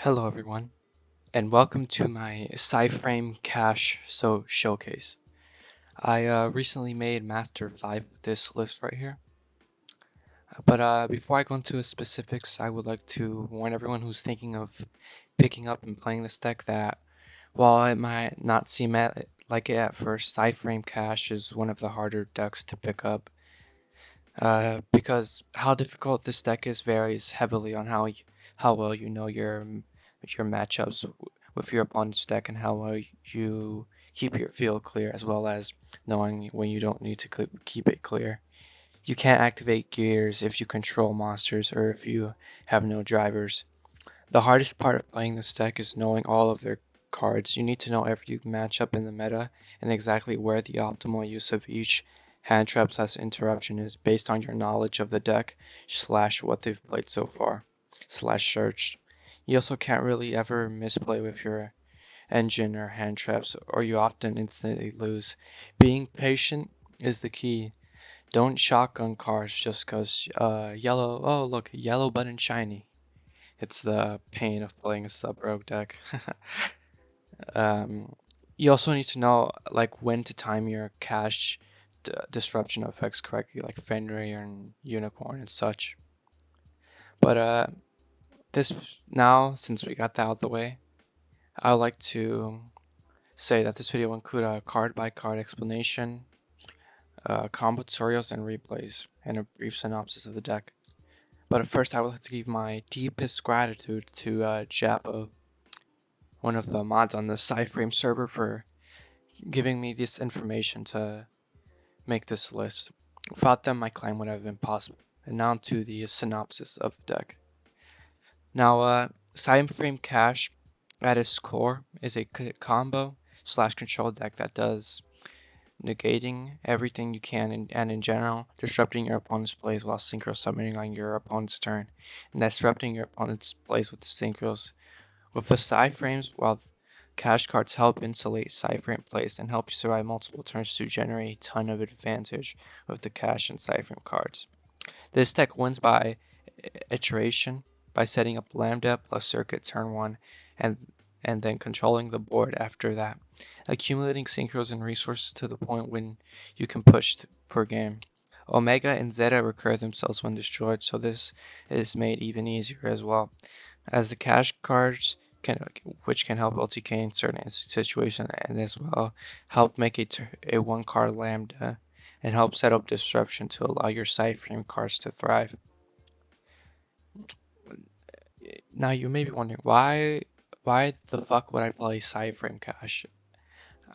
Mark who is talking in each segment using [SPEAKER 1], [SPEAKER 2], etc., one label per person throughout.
[SPEAKER 1] Hello everyone, and welcome to my Psy-Frame Showcase. I recently made Master 5 with this list right here. But before I go into the specifics, I would like to warn everyone who's thinking of picking up and playing this deck that while it might not seem like it at first, Psy-Frame Cash is one of the harder decks to pick up. Because how difficult this deck is varies heavily on how well you know your matchups with your opponent's deck and how well you keep your field clear, as well as knowing when you don't need to keep it clear. You can't activate gears if you control monsters or if you have no drivers. The hardest part of playing this deck is knowing all of their cards. You need to know every matchup in the meta and exactly where the optimal use of each hand trap / interruption is based on your knowledge of the deck / what they've played so far / searched. You also can't really ever misplay with your engine or hand traps, or you often instantly lose. Being patient is the key. Don't shotgun cards just because yellow, oh look, yellow button shiny. It's the pain of playing a sub-rogue deck. um, you also need to know like when to time your cash disruption effects correctly, like Fenrir and Unicorn and such. But this now, since we got that out of the way, I would like to say that this video will include a card-by-card explanation, combo tutorials and replays, and a brief synopsis of the deck. But first, I would like to give my deepest gratitude to Japo, one of the mods on the Psy-Frame server, for giving me this information to make this list. Without them, my claim would have been impossible. And now to the synopsis of the deck. Now, Psy-Frame Cash, at its core, is a combo / control deck that does negating everything you can and in general, disrupting your opponent's plays while synchro summoning on your opponent's turn, and disrupting your opponent's plays with the synchros. With the Psy-Frames, while cash cards help insulate Psy-Frame plays and help you survive multiple turns to generate a ton of advantage with the cash and Psy-Frame cards. This deck wins by iteration by setting up Lambda plus Circuit turn 1 and then controlling the board after that, accumulating synchros and resources to the point when you can push for game. Omega and Zeta recur themselves when destroyed, so this is made even easier as well, as the cash cards which can help LTK in certain situations and as well help make a one card Lambda and help set up disruption to allow your Psy-Frame cards to thrive. Now you may be wondering why the fuck would I play Psy-Frame Cash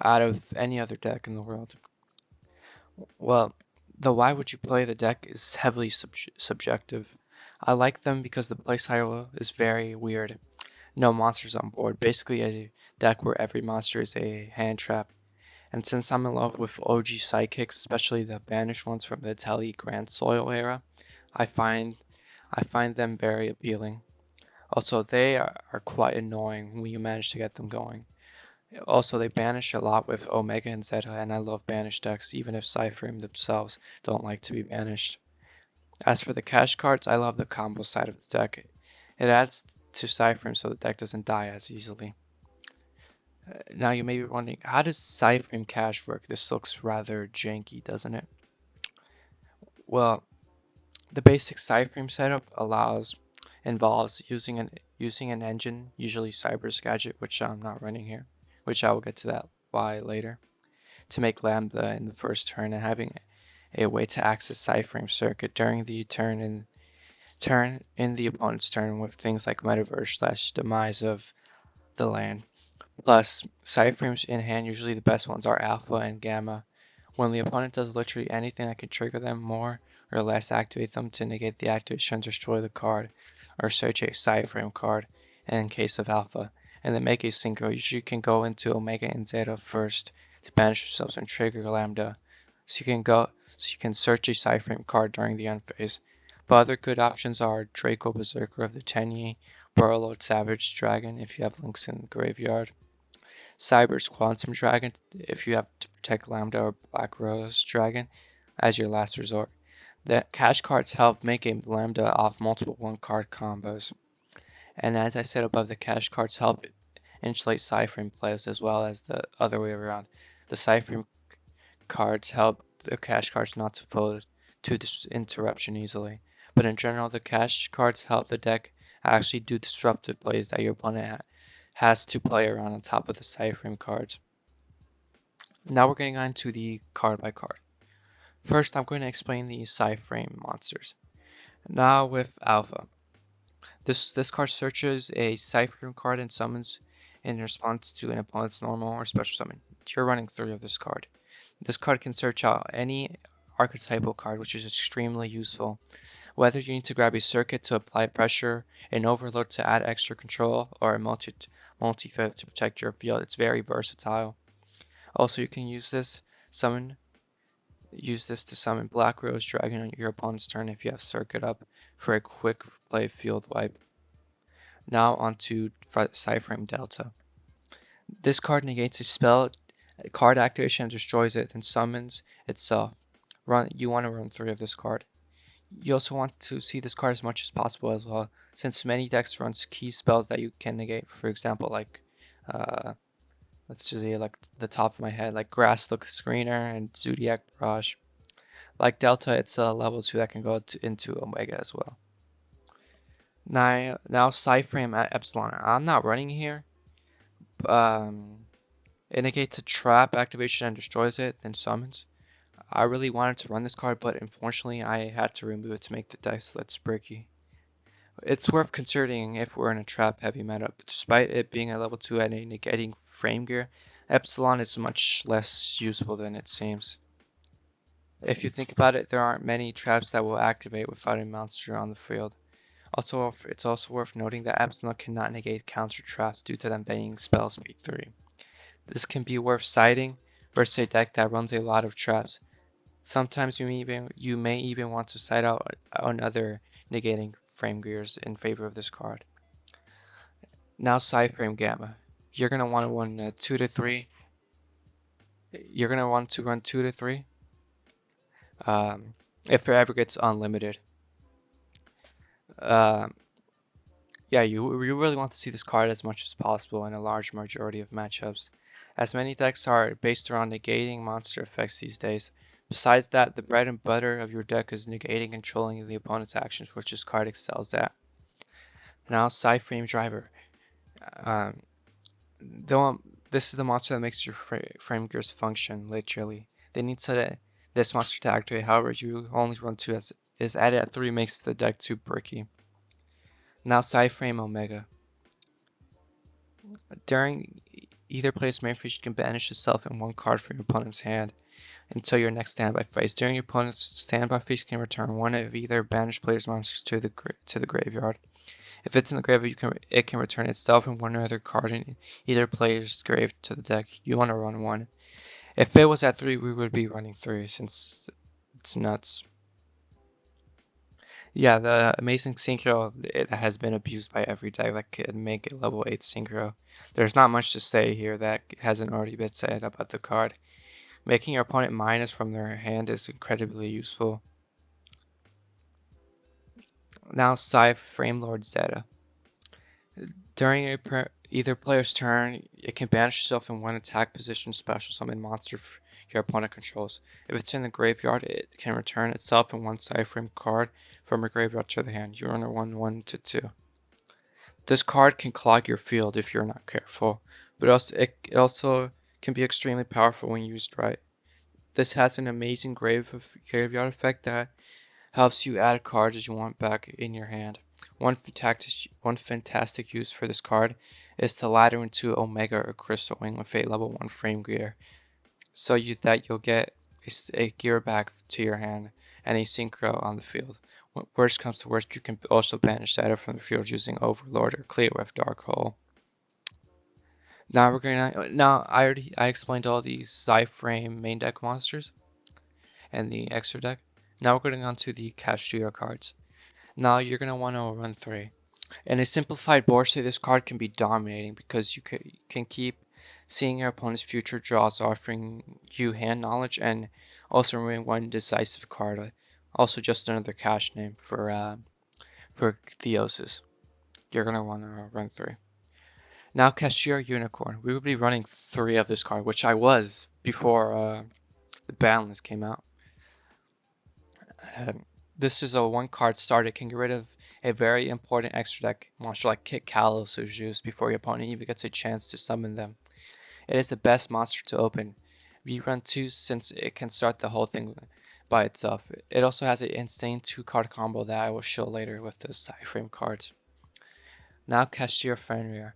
[SPEAKER 1] out of any other deck in the world? Well, the why would you play the deck is heavily subjective. I like them because the playstyle is very weird. No monsters on board, basically a deck where every monster is a hand trap. And since I'm in love with OG psychics, especially the banished ones from the Telly Grand Soil era, I find them very appealing. Also, they are quite annoying when you manage to get them going. Also, they banish a lot with Omega and Zeta, and I love banished decks, even if Psy-Frame themselves don't like to be banished. As for the cash cards, I love the combo side of the deck. It adds to Psy-Frame so the deck doesn't die as easily. Now you may be wondering, how does Psy-Frame Cash work? This looks rather janky, doesn't it? Well, the basic Psy-Frame setup involves using an engine, usually Cyber's gadget, which I'm not running here, which I will get to that why later, to make Lambda in the first turn, and having a way to access Psy-Frame circuit during the turn in the opponent's turn with things like Metaverse / demise of the land. Plus, Psy-Frames in hand, usually the best ones are Alpha and Gamma. When the opponent does literally anything that can trigger them, more or less activate them to negate the activation, destroy the card, or search a Psy-Frame card, and in case of Alpha, and then make a synchro, usually can go into Omega and Zeta first to banish yourselves and trigger Lambda, so you can search a Psy-Frame card during the end phase. But other good options are Draco Berserker of the Tenyi, Burlord Savage Dragon if you have links in the graveyard, Cyber's Quantum Dragon if you have to protect Lambda, or Black Rose Dragon as your last resort. The cash cards help make a Lambda off multiple one card combos. And as I said above, the cash cards help insulate Psy-Frame players as well as the other way around. The Psy-Frame cards help the cash cards not to fold to interruption easily. But in general, the cash cards help the deck actually do disruptive plays that your opponent has to play around on top of the Psy-Frame cards. Now we're getting on to the card by card. First, I'm going to explain the Psy-Frame monsters. Now with Alpha. This card searches a Psy-Frame card and summons in response to an opponent's normal or special summon. You're running 3 of this card. This card can search out any archetypal card, which is extremely useful. Whether you need to grab a circuit to apply pressure, an overload to add extra control, or a multi-threat to protect your field, it's very versatile. Also, you can use this to summon Black Rose Dragon on your opponent's turn if you have circuit up for a quick play field wipe. Now onto Psy-Frame Delta. This card negates a spell, card activation and destroys it, then summons itself. You want to run 3 of this card. You also want to see this card as much as possible as well, since many decks runs key spells that you can negate. For example, like let's just say like the top of my head, like Grass Look Screener and Zodiac Barrage. Like Delta, it's a level 2 that can go into Omega as well. Now Psy-Frame at Epsilon. I'm not running here. It negates a trap activation and destroys it, then summons. I really wanted to run this card, but unfortunately I had to remove it to make the dice less bricky. It's worth considering if we're in a trap heavy meta. Despite it being a level 2 and negating frame gear, Epsilon is much less useful than it seems. If you think about it, there aren't many traps that will activate without a monster on the field. Also, it's also worth noting that Epsilon cannot negate counter traps due to them being spell speed 3. This can be worth citing versus a deck that runs a lot of traps. Sometimes you may even want to cite out another negating frame gears in favor of this card. Now Psy-Frame Gamma. You're going to want to run 2 to 3. You're going to want to run 2 to 3 if it ever gets unlimited. Yeah, you really want to see this card as much as possible in a large majority of matchups, as many decks are based around negating monster effects these days. Besides that, the bread and butter of your deck is negating and controlling the opponent's actions, which this card excels at. Now, Psy-Frame Driver. This is the monster that makes your frame gears function, literally. They need this monster to activate, however, you only run 2 as is added at 3 makes the deck too bricky. Now Psy-Frame Omega. During either player's main phase, you can banish yourself and 1 card from your opponent's hand until your next standby phase. During your opponent's standby phase, you can return 1 of either banished player's monsters to the graveyard. If it's in the graveyard, it can return itself and 1 other card in either player's grave to the deck. You want to run 1. If it was at 3, we would be running 3 since it's nuts. Yeah, the amazing synchro, it has been abused by every deck that could make a level 8 synchro. There's not much to say here that hasn't already been said about the card. Making your opponent minus from their hand is incredibly useful. Now Psy-Frame Lord Zeta. During either player's turn, it can banish itself in 1 attack position special summon monster your opponent controls. If it's in the graveyard, it can return itself in 1 Psy-Frame card from your graveyard to the hand. You run a 1/1 to 2. This card can clog your field if you're not careful, but it also can be extremely powerful when used right. This has an amazing graveyard effect that helps you add cards as you want back in your hand. One fantastic use for this card is to ladder into Omega or Crystal Wing with a level 1 frame gear, so you'll get a gear back to your hand and a synchro on the field. When worst comes to worst, you can also banish Zeta from the field using Overlord or Clear with Dark Hole. Now I explained all these Psy-Frame main deck monsters and the extra deck. Now we're going on to the Kashtira cards. Now you're going to want to run 3. In a simplified board state, this card can be dominating because you can keep seeing your opponent's future draws, offering you hand knowledge, and also removing 1 decisive card. Also just another cash name for Theosis. you're going to want to run 3. Now, Kashtira Unicorn. We would be running 3 of this card, which I was before the ban list came out. This is a 1-card starter. It can get rid of a very important extra deck monster like Kit Kalos or Zeus before your opponent even gets a chance to summon them. It is the best monster to open. We run 2 since it can start the whole thing by itself. It also has an insane 2-card combo that I will show later with the Psy-Frame cards. Now Kashtira Fenrir.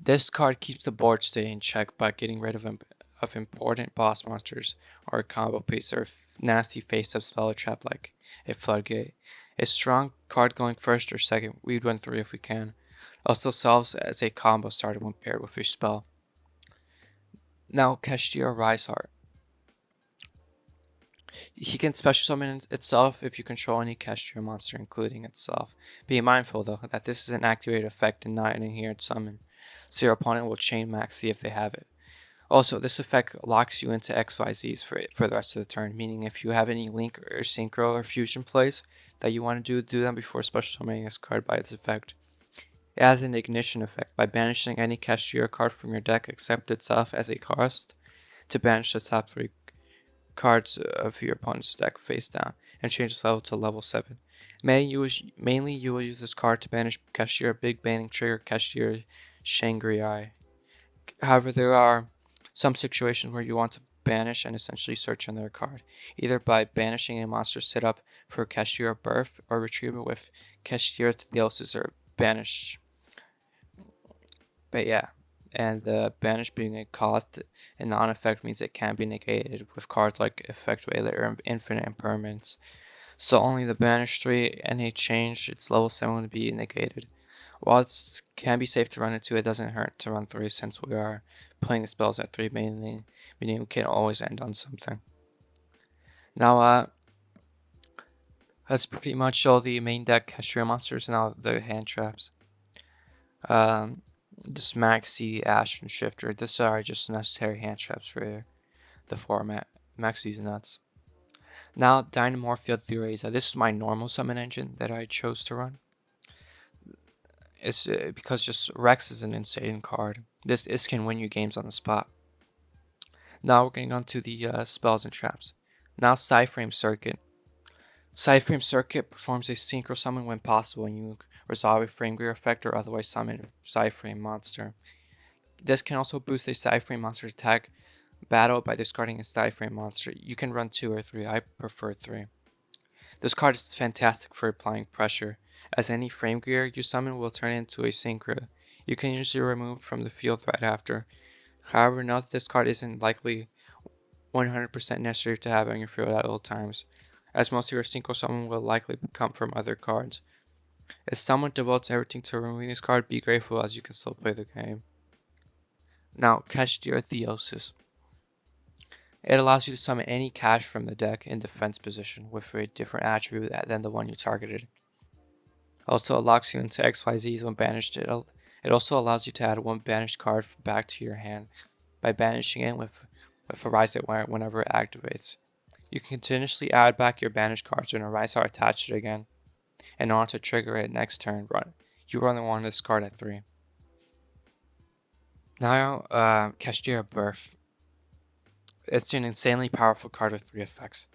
[SPEAKER 1] This card keeps the board state in check by getting rid of important boss monsters or a combo piece or nasty face-up spell or trap like a floodgate. A strong card going first or second, we'd run 3 if we can. Also solves as a combo starter when paired with your spell. Now Kashtira Riseheart. He can special summon itself if you control any Kashtira monster, including itself. Be mindful, though, that this is an activated effect and not an inherent summon, so your opponent will chain max see if they have it. Also, this effect locks you into XYZs for the rest of the turn, meaning if you have any Link or Synchro or Fusion plays that you want to do them before special summoning this card by its effect. It has an ignition effect by banishing any Kashtira card from your deck except itself as a cost to banish the top 3 cards of your opponent's deck face down and change its level to level 7. Mainly you will use this card to banish Kashtira Big Banning Trigger Kashtira Shangri-Ai. However, there are some situations where you want to banish and essentially search another card, either by banishing a monster set up for Kashtira Birth or retrieval with Kashtira Theosis or banish. But yeah, and the banish being a cost and non-effect means it can be negated with cards like Effect Veiler or Infinite Impermanence. So only the banish 3 and a change its level 7 would be negated. While it can be safe to run it 2, it doesn't hurt to run 3 since we are playing the spells at 3 mainly, meaning we can always end on something. Now, that's pretty much all the main deck Kashtira monsters. Now the hand traps. This Maxi, Ash, and Shifter. These are just necessary hand traps for the format. Maxi's nuts. Now, Dynamorphia Theoriza. This is my normal summon engine that I chose to run. It's because just Rex is an insane card. This can win you games on the spot. Now we're getting on to the spells and traps. Now Psy-Frame Circuit. Psy-Frame Circuit performs a synchro summon when possible and you resolve a frame gear effect or otherwise summon a Psy-Frame monster. This can also boost a Psy-Frame monster attack battle by discarding a Psy-Frame monster. You can run 2 or 3, I prefer 3. This card is fantastic for applying pressure, as any frame gear you summon will turn into a synchro. You can usually remove from the field right after. However, note that this card isn't likely 100% necessary to have on your field at all times, as most of your synchro summon will likely come from other cards. If someone devotes everything to removing this card, be grateful as you can still play the game. Now, Kashtira Theosis. It allows you to summon any cash from the deck in defense position with a different attribute than the one you targeted. Also, it locks you into XYZs when banished. It also allows you to add 1 banished card back to your hand by banishing it with a Rise whenever it activates. You can continuously add back your banished cards and a Rise are attached again. In order to trigger it next turn, you only want this card at 3. Now, Kashtira Birth. It's an insanely powerful card with 3 effects.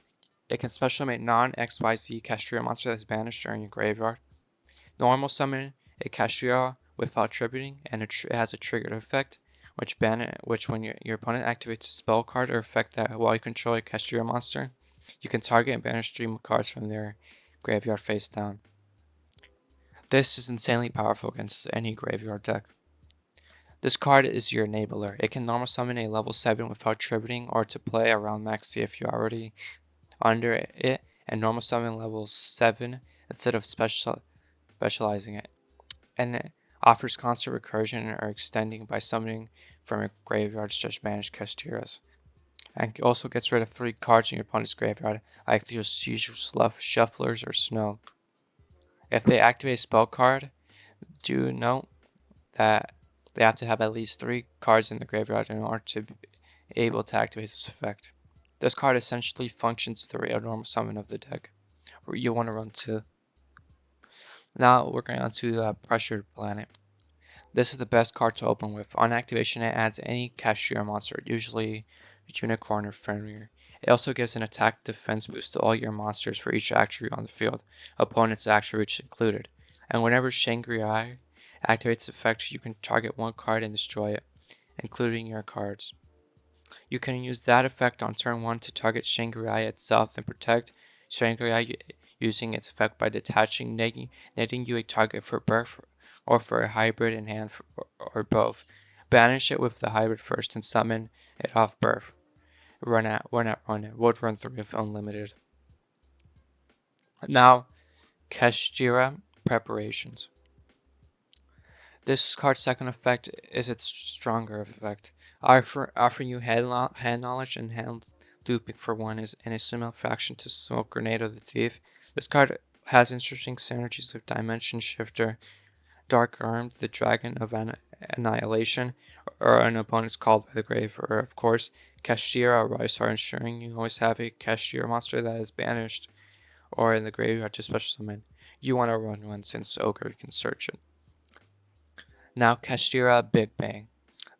[SPEAKER 1] It can special summon non-XYZ Kashtira monster that is banished during your graveyard. Normal summon a Kashtira without tributing, and it has a triggered effect, which when your opponent activates a spell card or effect that while you control a Kashtira monster, you can target and banish 3 cards from their graveyard face down. This is insanely powerful against any graveyard deck. This card is your enabler. It can normal summon a level 7 without tributing or to play around max C if you're already under it, and normal summon level 7 instead of specializing it. And it offers constant recursion or extending by summoning from your graveyard such banished Kashtiras. And also gets rid of 3 cards in your opponent's graveyard, like the usual Shufflers or Snow. If they activate a spell card, do note that they have to have at least 3 cards in the graveyard in order to be able to activate this effect. This card essentially functions as the real normal summon of the deck, where you want to run 2. Now we're going on to Pressured Planet. This is the best card to open with. On activation, it adds any Kashtira monster, usually Unicorn or Fenrir. It also gives an attack defense boost to all your monsters for each attribute on the field, opponent's attributes included. And whenever Shangri-I activates effect, you can target one card and destroy it, including your cards. You can use that effect on turn 1 to target Shangri-I itself and protect Shangri-I using its effect by detaching, netting you a target for birth or for a hybrid in hand or both. Banish it with the hybrid first and summon it off birth. Run it. Would run 3 if unlimited. Now, Kashtira Preparations. This card's second effect is its stronger effect, offering you hand knowledge and hand looping for one is in a similar faction to Smoke Grenade of the Thief. This card has interesting synergies with Dimension Shifter, Dark Armed, the Dragon of Annihilation, or an opponent's called by the grave, or of course Kashtira Risar, ensuring you always have a Kashtira monster that is banished or in the graveyard to special summon. You want to run one since Ogre can search it. Now Kashtira Big Bang.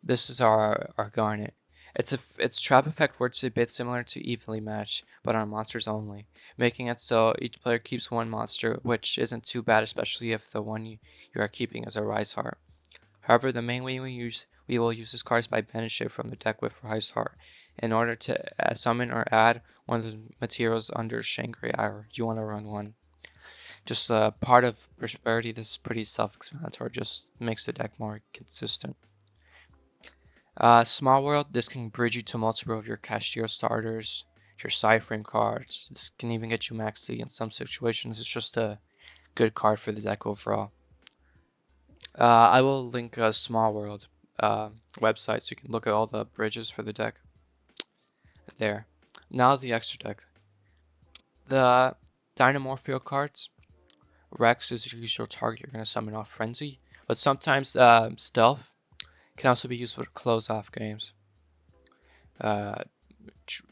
[SPEAKER 1] This is our Garnet. Its trap effect works a bit similar to Evenly Matched, but on monsters only, making it so each player keeps one monster, which isn't too bad, especially if the one you are keeping is a Rise Heart. However, the main way we will use this card is by banishing it from the deck with Rise Heart. In order to summon or add one of the materials under Shangri-I, you want to run one. Just part of Prosperity, this is pretty self-explanatory, just makes the deck more consistent. Small World, this can bridge you to multiple of your Kashtira starters, your Psy-Frame cards. This can even get you max C in some situations. It's just a good card for the deck overall. I will link a Small World website so you can look at all the bridges for the deck there. Now the extra deck. The Dynamorphia cards. Rex is your usual target. You're going to summon off Frenzy. But sometimes Stealth can also be used to close off games.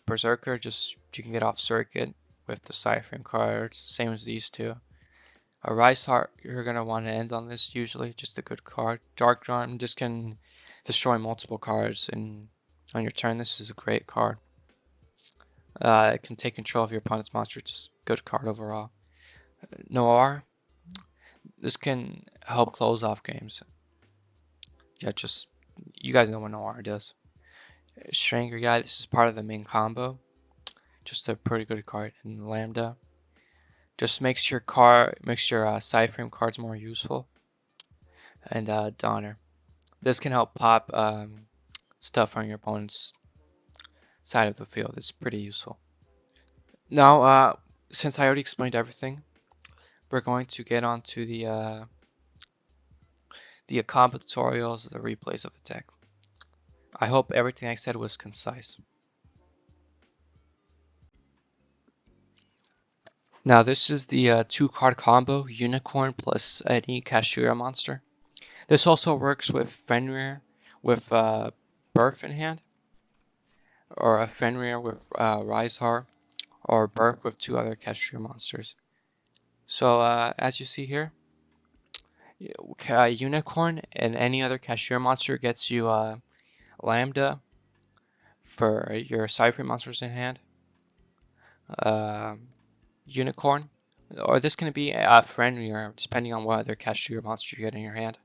[SPEAKER 1] Berserker, just you can get off circuit with the Psy-Frame cards, same as these two. A Rise Heart, you're going to want to end on this usually, just a good card. Dark Drawn, this can destroy multiple cards on your turn. This is a great card. It can take control of your opponent's monster, just good card overall. Noir, this can help close off games. Yeah, just, you guys know what Noir does. Shangri-I, this is part of the main combo. Just a pretty good card. And Lambda just makes your Psy-Frame cards more useful. And Donner, this can help pop stuff on your opponent's side of the field. It's pretty useful. Now, since I already explained everything, we're going to get on to the combo tutorials, the replays of the deck. I hope everything I said was concise. Now this is the 2-card combo, Unicorn plus any Kashtira monster. This also works with Fenrir with Birth in hand, or a Fenrir with Rise Heart, or Birth with 2 other Kashtira monsters. So as you see here, Unicorn and any other Kashtira monster gets you Lambda for your Psy-Frame monsters in hand. Unicorn, or this can be a Fenrir, depending on what other Kashtira monster you get in your hand.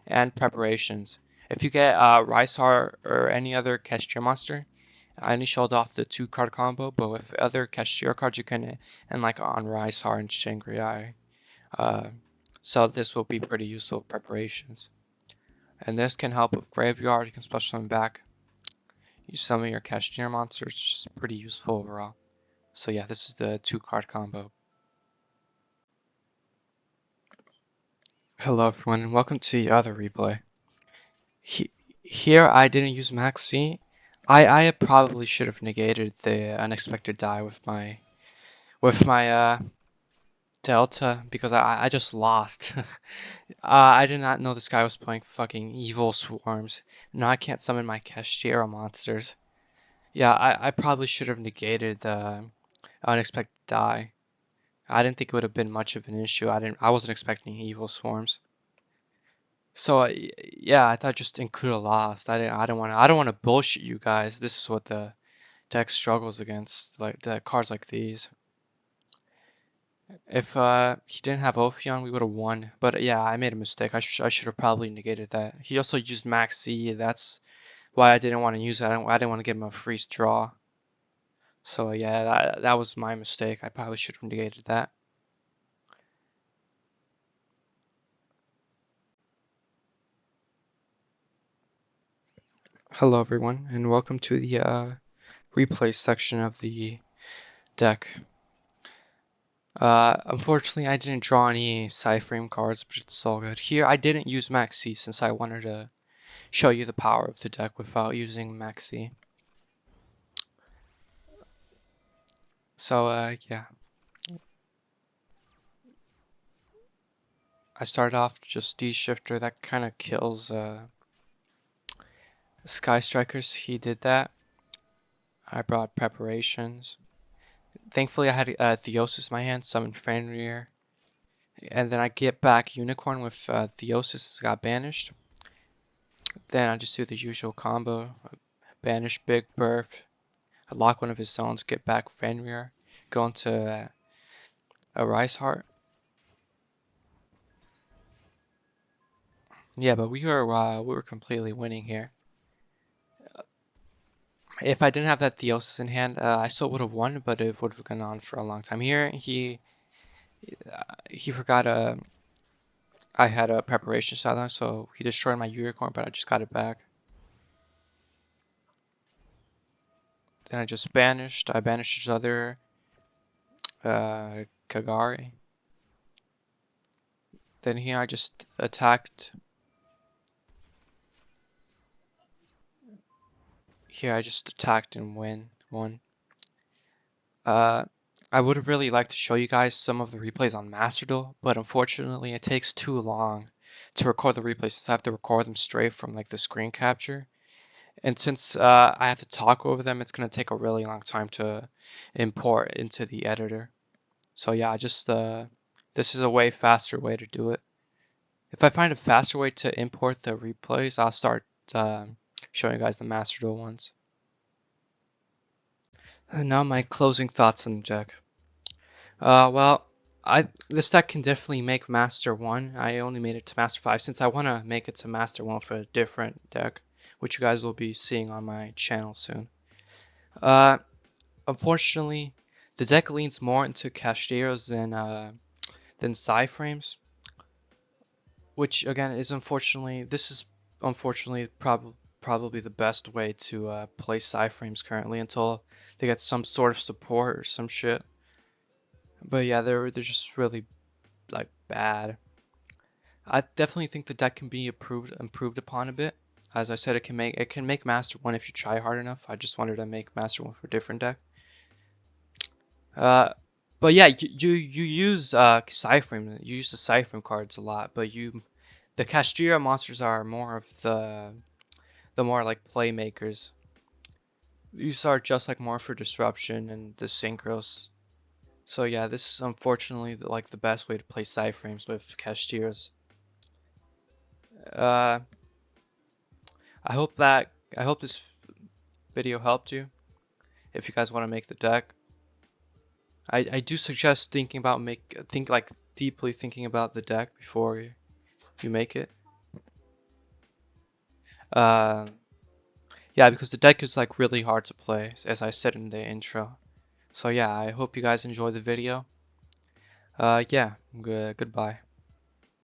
[SPEAKER 1] And Preparations. If you get Rise Heart or any other Kashtira monster, I only showed off the 2-card combo, but with other Kashtira cards you can end like on Rise Heart and Shangri-I. So this will be pretty useful Preparations. And this can help with Graveyard, you can special them back. You summon your Kashtira monsters, just pretty useful overall. So yeah, this is the 2-card combo. Hello everyone, and welcome to the other replay. Here I didn't use Max C. I probably should have negated the unexpected die with my Delta, because I just lost. I did not know this guy was playing fucking Evil Swarms. Now I can't summon my Kashtira monsters. Yeah, I probably should have negated the unexpected die. I didn't think it would have been much of an issue. I wasn't expecting evil swarms. So yeah, I thought just include a lost. I don't want to bullshit you guys. This is what the deck struggles against, like the cards like these. If he didn't have Ophion, we would have won. But yeah, I made a mistake. I should have probably negated that. He also used Max C. That's why I didn't want to use it. I didn't want to give him a free draw. So yeah, that was my mistake. I probably should have negated that. Hello everyone, and welcome to the replay section of the deck. Unfortunately, I didn't draw any Psy-Frame cards, but it's all good. Here, I didn't use Maxi since I wanted to show you the power of the deck without using Maxi. So, yeah. I started off just D-Shifter. That kind of kills Sky Strikers. He did that. I brought Preparations. Thankfully, I had Theosis in my hand, summoned Fenrir. And then I get back Unicorn with Theosis got banished. Then I just do the usual combo. Banish Big Birth. I lock one of his zones, get back Fenrir. Go into a Rice Heart. Yeah, but we were completely winning here. If I didn't have that Theosis in hand, I still would have won, but it would have gone on for a long time. Here, he forgot I had a preparation sideline, so he destroyed my Unicorn, but I just got it back. Then I just banished. I banished his other Kagari. Then here I just attacked. Here I just attacked and won. I would have really liked to show you guys some of the replays on Master Duel, but unfortunately it takes too long to record the replays since I have to record them straight from like the screen capture. And since I have to talk over them, it's going to take a really long time to import into the editor. So yeah, just this is a way faster way to do it. If I find a faster way to import the replays, I'll start showing you guys the Master Duel ones. And now my closing thoughts on the deck. Well, this deck can definitely make Master 1. I only made it to Master 5 since I want to make it to Master 1 for a different deck, which you guys will be seeing on my channel soon. Unfortunately, the deck leans more into Kashtiras than Psy-Frames, which again is unfortunately probably the best way to play Psy-Frames currently until they get some sort of support or some shit. But yeah, they're just really like bad. I definitely think the deck can be improved upon a bit. As I said, it can make Master 1 if you try hard enough. I just wanted to make Master 1 for a different deck. But yeah, you use Psy-Frame. You use the Psy-Frame cards a lot, but the Kashtira monsters are more of the more like playmakers. These are just like more for disruption and the synchros. So yeah, this is unfortunately like the best way to play Psy-Frames with Kashtiras. I hope this video helped you. If you guys want to make the deck, I do suggest deeply thinking about the deck before you make it. Yeah, because the deck is like really hard to play, as I said in the intro. So yeah, I hope you guys enjoy the video. Yeah, goodbye.